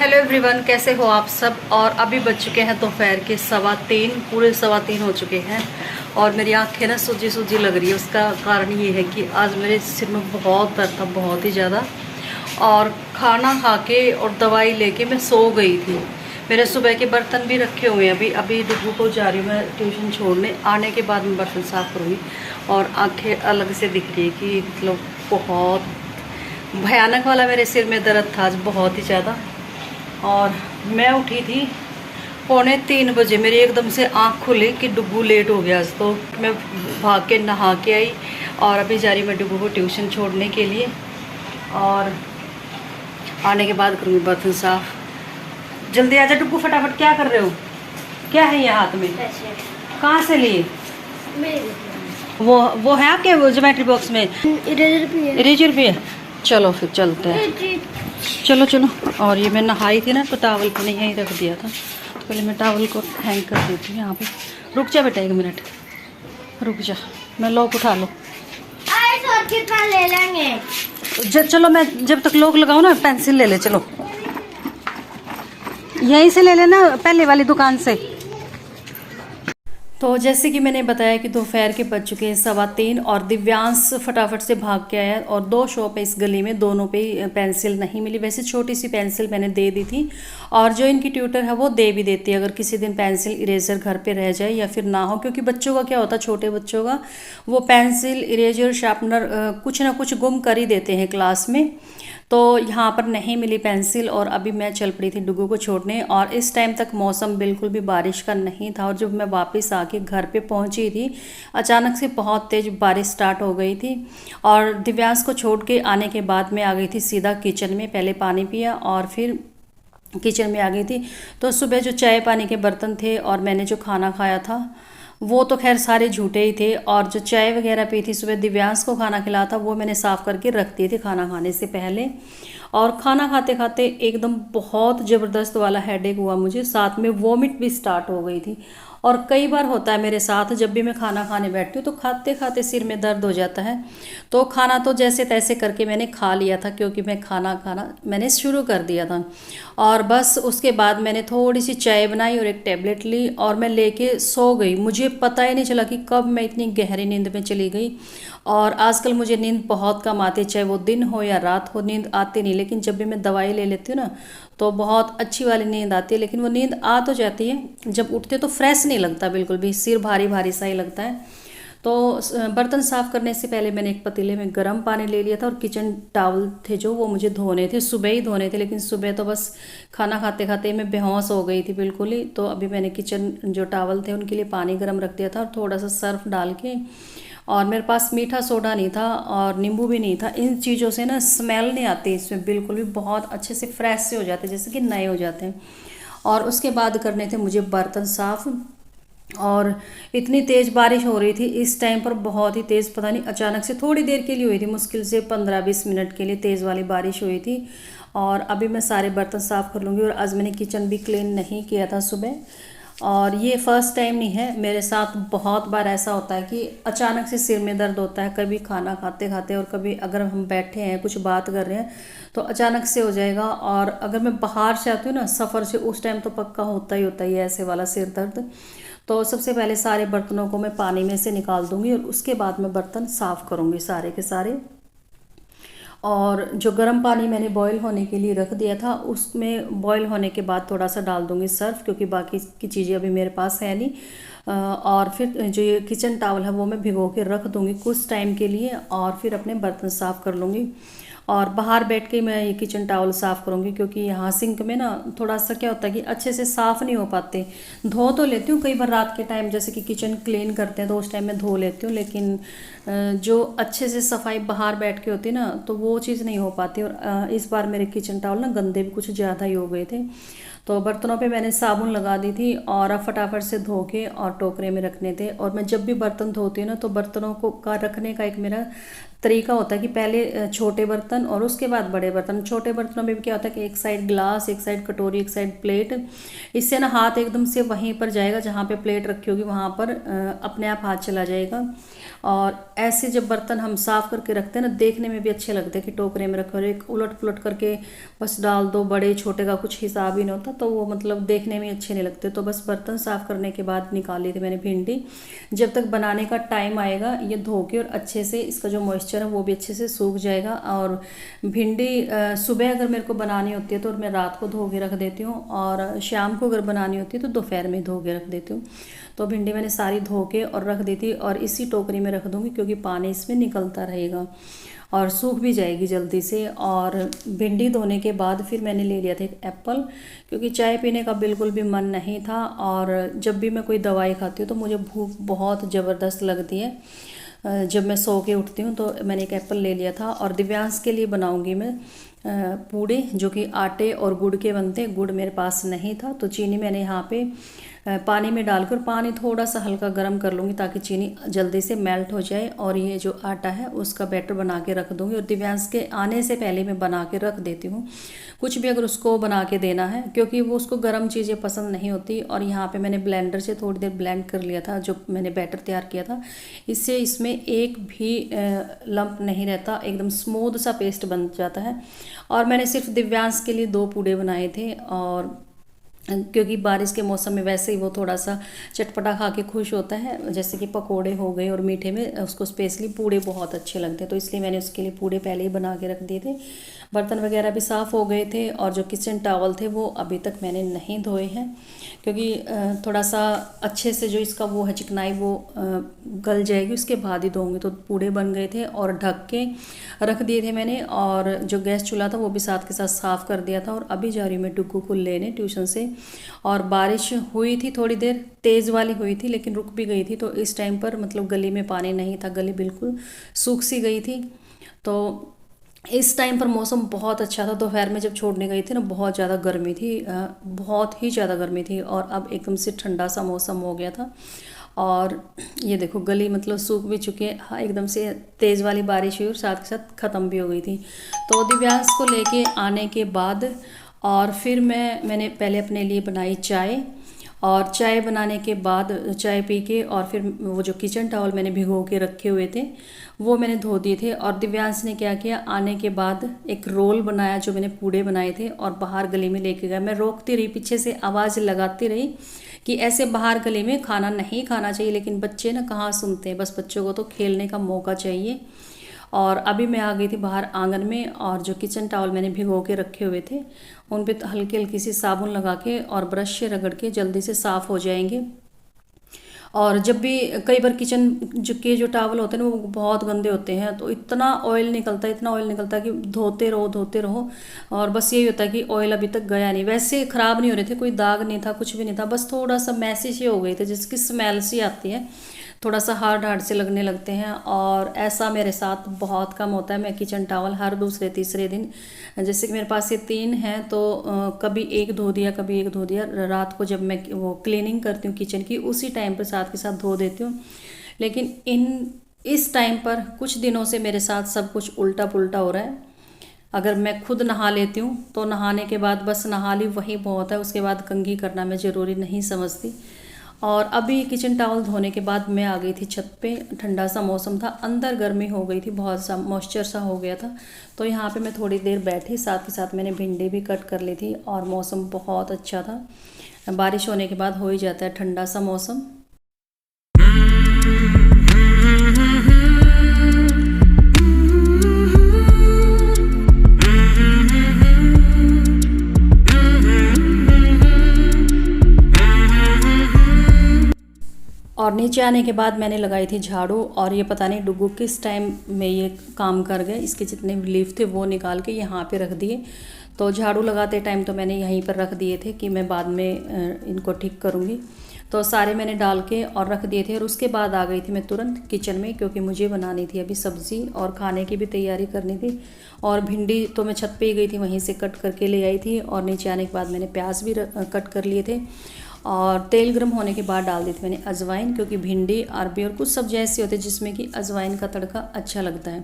Hello everyone, कैसे हो आप सब। और अभी बज चुके हैं दोपहर के 3:15, पूरे 3:15 हो चुके हैं। और मेरी आंखें ना सूजी सूजी लग रही है। उसका कारण ये है कि आज मेरे सिर में बहुत दर्द था, बहुत ही ज़्यादा। और खाना खा के और दवाई लेके मैं सो गई थी। मेरे सुबह के बर्तन भी रखे हुए हैं। अभी डुगू को जा रही हूँ मैं ट्यूशन छोड़ने। आने के बाद मैं बर्तन साफ़ करूँगी। और आंखें अलग से दिख रही है कि मतलब बहुत भयानक वाला मेरे सिर में दर्द था आज, बहुत ही ज़्यादा। और मैं उठी थी 2:45 बजे। मेरी एकदम से आँख खुली कि डुगू लेट हो गया आज। तो मैं भाग के नहा के आई और अभी जा रही मैं डुगू को ट्यूशन छोड़ने के लिए। और आने के बाद करूँगी बर्तन साफ़। जल्दी आजा डुगू, फटाफट। क्या कर रहे हो? क्या है ये हाथ में? कहाँ से लिए? वो है आपके वो ज्योमेट्री बॉक्स में? इरेजर भी है। चलो फिर चलते हैं। चलो चलो। और ये मैं नहाई थी ना, तो टावल को नहीं यहीं रख दिया था। तो पहले मैं टावल को हैंग कर देती हूँ यहाँ पे। रुक जा बेटा, 1 मिनट रुक जा। मैं लॉक उठा लो। कितना ले लेंगे? चलो, मैं जब तक लॉक लगाऊँ ना, पेंसिल ले ले। चलो यहीं से ले लेना, पहले वाली दुकान से। तो जैसे कि मैंने बताया कि दोपहर के बज चुके हैं 3:15 और दिव्यांश फटाफट से भाग के आया। और 2 शॉप है इस गली में, दोनों पे पेंसिल नहीं मिली। वैसे छोटी सी पेंसिल मैंने दे दी थी, और जो इनकी ट्यूटर है वो दे भी देती है अगर किसी दिन पेंसिल इरेजर घर पे रह जाए या फिर ना हो। क्योंकि बच्चों का क्या होता है, छोटे बच्चों का वो पेंसिल इरेजर शार्पनर कुछ ना कुछ गुम कर ही देते हैं क्लास में। तो यहाँ पर नहीं मिली पेंसिल और अभी मैं चल पड़ी थी डुगू को छोड़ने। और इस टाइम तक मौसम बिल्कुल भी बारिश का नहीं था। और जब मैं वापस आके घर पे पहुँची थी, अचानक से बहुत तेज़ बारिश स्टार्ट हो गई थी। और दिव्यांश को छोड़ के आने के बाद मैं आ गई थी सीधा किचन में। पहले पानी पिया और फिर किचन में आ गई थी। तो सुबह जो चाय पानी के बर्तन थे और मैंने जो खाना खाया था वो तो खैर सारे झूठे ही थे। और जो चाय वगैरह पी थी सुबह, दिव्यांश को खाना खिलाया था, वो मैंने साफ़ करके रख दी थी खाना खाने से पहले। और खाना खाते खाते एकदम बहुत ज़बरदस्त वाला हेडेक हुआ मुझे, साथ में वॉमिट भी स्टार्ट हो गई थी। और कई बार होता है मेरे साथ, जब भी मैं खाना खाने बैठती हूँ तो खाते खाते सिर में दर्द हो जाता है। तो खाना तो जैसे तैसे करके मैंने खा लिया था, क्योंकि मैं खाना मैंने शुरू कर दिया था। और बस उसके बाद मैंने थोड़ी सी चाय बनाई और एक टेबलेट ली और मैं लेके सो गई। मुझे पता ही नहीं चला कि कब मैं इतनी गहरी नींद में चली गई। और आजकल मुझे नींद बहुत कम आती है, चाहे वो दिन हो या रात हो, नींद आती नहीं। लेकिन जब भी मैं दवाई ले लेती हूँ ना, तो बहुत अच्छी वाली नींद आती है। लेकिन वो नींद आ तो जाती है, जब उठते तो फ्रेश नहीं लगता, बिल्कुल भी सिर भारी भारी सा ही लगता है। तो बर्तन साफ़ करने से पहले मैंने एक पतीले में गर्म पानी ले लिया था। और किचन टावल थे जो, वो मुझे धोने थे, सुबह ही धोने थे। लेकिन सुबह तो बस खाना खाते खाते मैं बेहोश हो गई थी बिल्कुल ही। तो अभी मैंने किचन जो टावल थे उनके लिए पानी गर्म रख दिया था और थोड़ा सा सर्फ डाल के। और मेरे पास मीठा सोडा नहीं था और नींबू भी नहीं था। इन चीज़ों से ना स्मेल नहीं आती इसमें बिल्कुल भी, बहुत अच्छे से फ्रेश से हो जाते हैं, जैसे कि नए हो जाते हैं। और उसके बाद करने थे मुझे बर्तन साफ़। और इतनी तेज़ बारिश हो रही थी इस टाइम पर, बहुत ही तेज़, पता नहीं अचानक से थोड़ी देर के लिए हुई थी, मुश्किल से 15-20 मिनट के लिए तेज़ वाली बारिश हुई थी। और अभी मैं सारे बर्तन साफ़ कर लूँगी। और आज मैंने किचन भी क्लीन नहीं किया था सुबह। और ये फर्स्ट टाइम नहीं है मेरे साथ, बहुत बार ऐसा होता है कि अचानक से सिर में दर्द होता है, कभी खाना खाते खाते और कभी अगर हम बैठे हैं कुछ बात कर रहे हैं तो अचानक से हो जाएगा। और अगर मैं बाहर से आती हूँ ना सफ़र से, उस टाइम तो पक्का होता ही है ऐसे वाला सिर दर्द। तो सबसे पहले सारे बर्तनों को मैं पानी में से निकाल दूंगी और उसके बाद मैं बर्तन साफ़ करूँगी सारे के सारे। और जो गर्म पानी मैंने बॉईल होने के लिए रख दिया था, उसमें बॉईल होने के बाद थोड़ा सा डाल दूंगी सर्फ, क्योंकि बाकी की चीज़ें अभी मेरे पास है नहीं। और फिर जो ये किचन टॉवल है वो मैं भिगो के रख दूंगी कुछ टाइम के लिए, और फिर अपने बर्तन साफ़ कर लूँगी। और बाहर बैठ के मैं ये किचन टॉवल साफ़ करूँगी, क्योंकि यहाँ सिंक में ना थोड़ा सा क्या होता है कि अच्छे से साफ़ नहीं हो पाते। धो तो लेती हूँ कई बार रात के टाइम, जैसे कि किचन क्लीन करते हैं तो उस टाइम में धो लेती हूँ। लेकिन जो अच्छे से सफाई बाहर बैठ के होती है ना, तो वो चीज़ नहीं हो पाती। और इस बार मेरे किचन टॉवल ना गंदे भी कुछ ज़्यादा ही हो गए थे। तो बर्तनों पे मैंने साबुन लगा दी थी और अब फटाफट से धो के और टोकरे में रखने थे। और मैं जब भी बर्तन धोती हूँ ना, तो बर्तनों को का रखने का एक मेरा तरीका होता है कि पहले छोटे बर्तन और उसके बाद बड़े बर्तन। छोटे बर्तनों में भी क्या होता है कि एक साइड ग्लास, एक साइड कटोरी, एक साइड प्लेट। इससे ना हाथ एकदम से वहीं पर जाएगा जहाँ पे प्लेट रखी होगी, वहाँ पर अपने आप हाथ चला जाएगा। और ऐसे जब बर्तन हम साफ़ करके रखते हैं ना, देखने में भी अच्छे लगते हैं कि टोकरे में रखे और एक उलट पुलट करके बस डाल दो, बड़े छोटे का कुछ हिसाब ही नहीं होता, तो वो मतलब देखने में अच्छे नहीं लगते। तो बस बर्तन साफ़ करने के बाद निकाली थी मैंने भिंडी। जब तक बनाने का टाइम आएगा ये धो के और अच्छे से इसका जो मॉइस्चर है वो भी अच्छे से सूख जाएगा। और भिंडी सुबह अगर मेरे को बनानी होती है तो मैं रात को धो के रख देती हूँ, और शाम को अगर बनानी होती है तो दोपहर में धो के रख देती हूँ। तो भिंडी मैंने सारी धो के और रख दी थी, और इसी टोकरी में रख दूँगी क्योंकि पानी इसमें निकलता रहेगा और सूख भी जाएगी जल्दी से। और भिंडी धोने के बाद फिर मैंने ले लिया था एक एप्पल, क्योंकि चाय पीने का बिल्कुल भी मन नहीं था। और जब भी मैं कोई दवाई खाती हूँ तो मुझे भूख बहुत ज़बरदस्त लगती है जब मैं सो के उठती हूँ। तो मैंने एक एप्पल ले लिया था, और दिव्यांश के लिए बनाऊँगी मैं पूड़े जो कि आटे और गुड़ के बनते हैं। गुड़ मेरे पास नहीं था, तो चीनी मैंने यहाँ पे पानी में डालकर, पानी थोड़ा सा हल्का गर्म कर लूँगी ताकि चीनी जल्दी से मेल्ट हो जाए, और ये जो आटा है उसका बैटर बना के रख दूँगी। और दिव्यांश के आने से पहले मैं बना के रख देती हूँ कुछ भी अगर उसको बना के देना है, क्योंकि वो उसको गर्म चीज़ें पसंद नहीं होती। और यहाँ पे मैंने ब्लेंडर से थोड़ी देर ब्लेंड कर लिया था जो मैंने बैटर तैयार किया था, इससे इसमें एक भी लंप नहीं रहता, एकदम स्मूथ सा पेस्ट बन जाता है। और मैंने सिर्फ दिव्यांश के लिए 2 पूड़े बनाए थे, और क्योंकि बारिश के मौसम में वैसे ही वो थोड़ा सा चटपटा खा के खुश होता है, जैसे कि पकोड़े हो गए, और मीठे में उसको स्पेशली पूड़े बहुत अच्छे लगते हैं, तो इसलिए मैंने उसके लिए पूड़े पहले ही बना के रख दिए थे। बर्तन वगैरह भी साफ़ हो गए थे, और जो किचन टॉवल थे वो अभी तक मैंने नहीं धोए हैं, क्योंकि थोड़ा सा अच्छे से जो इसका वो है चिकनाई वो गल जाएगी, उसके बाद ही धोऊंगी। तो पूड़े बन गए थे और ढक के रख दिए थे मैंने, और जो गैस चूल्हा था वो भी साथ के साथ साफ़ कर दिया था। और अभी जा रही हूँ मैं डुग्गू को लेने ट्यूशन से, और बारिश हुई थी थोड़ी देर, तेज़ वाली हुई थी लेकिन रुक भी गई थी। तो इस टाइम पर मतलब गली में पानी नहीं था, गली बिल्कुल सूख सी गई थी। तो इस टाइम पर मौसम बहुत अच्छा था। दोपहर में जब छोड़ने गई थी ना, बहुत ज़्यादा गर्मी थी, बहुत ही ज़्यादा गर्मी थी, और अब एकदम से ठंडा सा मौसम हो गया था। और ये देखो गली मतलब सूख भी चुकी है, हाँ एकदम से तेज़ वाली बारिश हुई और साथ के साथ ख़त्म भी हो गई थी। तो दिव्यांश को लेके आने के बाद और फिर मैंने पहले अपने लिए बनाई चाय, और चाय बनाने के बाद चाय पी के, और फिर वो जो किचन टॉवल मैंने भिगो के रखे हुए थे वो मैंने धो दिए थे। और दिव्यांश ने क्या किया, आने के बाद एक रोल बनाया जो मैंने पूड़े बनाए थे, और बाहर गली में लेके गया। मैं रोकती रही, पीछे से आवाज़ लगाती रही कि ऐसे बाहर गली में खाना नहीं खाना चाहिए, लेकिन बच्चे ना कहाँ सुनते हैं, बस बच्चों को तो खेलने का मौका चाहिए। और अभी मैं आ गई थी बाहर आंगन में, और जो किचन टॉवल मैंने भिगो के रखे हुए थे उन पे हल्की हल्की सी साबुन लगा के और ब्रश से रगड़ के जल्दी से साफ़ हो जाएंगे। और जब भी कई बार किचन जो टॉवल होते हैं ना वो बहुत गंदे होते हैं, तो इतना ऑयल निकलता है, इतना ऑयल निकलता है कि धोते रहो, और बस यही होता है कि ऑयल अभी तक गया नहीं। वैसे ख़राब नहीं हो रहे थे, कोई दाग नहीं था, कुछ भी नहीं था, बस थोड़ा सा मैसी से हो गई थी जिसकी स्मेल सी आती है, थोड़ा सा हार्ड से लगने लगते हैं। और ऐसा मेरे साथ बहुत कम होता है। मैं किचन टॉवल हर दूसरे तीसरे दिन, जैसे कि मेरे पास ये 3 हैं, तो कभी एक धो दिया, कभी एक धो दिया। रात को जब मैं वो क्लीनिंग करती हूँ किचन की, उसी टाइम पर साथ के साथ धो देती हूँ। लेकिन इस टाइम पर कुछ दिनों से मेरे साथ सब कुछ उल्टा पुल्टा हो रहा है। अगर मैं खुद नहा लेती हूँ तो नहाने के बाद बस नहा ली वही बहुत है, उसके बाद कंघी करना मैं ज़रूरी नहीं समझती। और अभी किचन टॉवल धोने के बाद मैं आ गई थी छत पे। ठंडा सा मौसम था, अंदर गर्मी हो गई थी, बहुत सा मॉइस्चर सा हो गया था। तो यहाँ पे मैं थोड़ी देर बैठी, साथ के साथ मैंने भिंडी भी कट कर ली थी, और मौसम बहुत अच्छा था। बारिश होने के बाद हो ही जाता है ठंडा सा मौसम। और नीचे आने के बाद मैंने लगाई थी झाड़ू, और ये पता नहीं डुग्गू किस टाइम में ये काम कर गए, इसके जितने लीफ थे वो निकाल के यहाँ पे रख दिए। तो झाड़ू लगाते टाइम तो मैंने यहीं पर रख दिए थे कि मैं बाद में इनको ठीक करूँगी। तो सारे मैंने डाल के और रख दिए थे, और उसके बाद आ गई थी मैं तुरंत किचन में, क्योंकि मुझे बनानी थी अभी सब्ज़ी और खाने की भी तैयारी करनी थी। और भिंडी तो मैं छत पे ही गई थी, वहीं से कट करके ले आई थी, और नीचे आने के बाद मैंने प्याज भी कट कर लिए थे। और तेल गर्म होने के बाद डाल दी थी मैंने अजवाइन, क्योंकि भिंडी, अरबी और कुछ सब्जी ऐसी होती है जिसमें कि अजवाइन का तड़का अच्छा लगता है।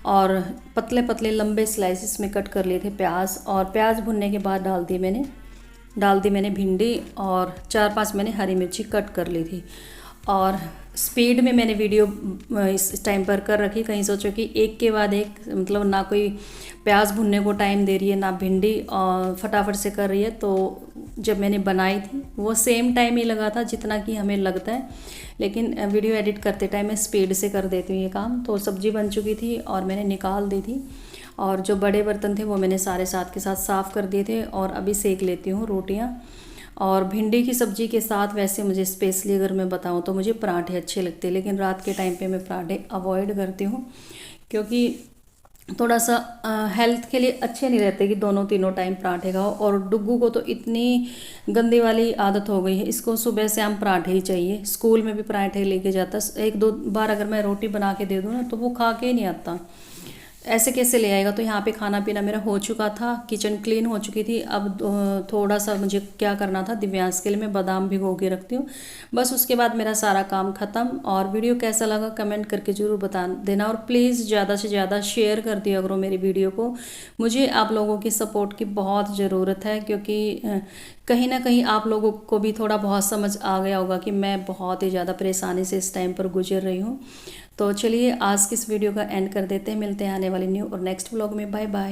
और पतले पतले लंबे स्लाइसिस में कट कर लिए थे प्याज, और प्याज भुनने के बाद डाल दी मैंने भिंडी, और 4-5 मैंने हरी मिर्ची कट कर ली थी। और स्पीड में मैंने वीडियो इस टाइम पर कर रखी, कहीं सोचो कि एक के बाद एक, मतलब ना कोई प्याज भुनने को टाइम दे रही है ना भिंडी और फटाफट से कर रही है। तो जब मैंने बनाई थी वो सेम टाइम ही लगा था जितना कि हमें लगता है, लेकिन वीडियो एडिट करते टाइम मैं स्पीड से कर देती हूँ ये काम। तो सब्ज़ी बन चुकी थी और मैंने निकाल दी थी, और जो बड़े बर्तन थे वो मैंने सारे साथ के साथ साफ़ कर दिए थे। और अभी सेक लेती हूँ रोटियाँ। और भिंडी की सब्ज़ी के साथ वैसे मुझे स्पेशली अगर मैं बताऊँ तो मुझे पराठे अच्छे लगते हैं, लेकिन रात के टाइम पे मैं पराठे अवॉइड करती हूँ, क्योंकि थोड़ा सा हेल्थ के लिए अच्छे नहीं रहते कि दोनों तीनों टाइम पराठे खाओ। और डुग्गू को तो इतनी गंदी वाली आदत हो गई है, इसको सुबह से हम पराठे ही चाहिए। स्कूल में भी पराठे लेके जाता, 1-2 बार अगर मैं रोटी बना के दे दूँ ना तो वो खा के ही नहीं आता, ऐसे कैसे ले आएगा। तो यहाँ पे खाना पीना मेरा हो चुका था, किचन क्लीन हो चुकी थी। अब थोड़ा सा मुझे क्या करना था, दिव्यांश के लिए मैं बादाम भिगो के रखती हूँ, बस उसके बाद मेरा सारा काम ख़त्म। और वीडियो कैसा लगा कमेंट करके ज़रूर बता देना, और प्लीज़ ज़्यादा से ज़्यादा शेयर कर दिया करो मेरी वीडियो को। मुझे आप लोगों की सपोर्ट की बहुत ज़रूरत है, क्योंकि कहीं ना कहीं आप लोगों को भी थोड़ा बहुत समझ आ गया होगा कि मैं बहुत ही ज़्यादा परेशानी से इस टाइम पर गुजर रही हूँ। तो चलिए आज की इस वीडियो का एंड कर देते हैं, मिलते हैं आने वाली न्यू और नेक्स्ट व्लॉग में। Bye bye.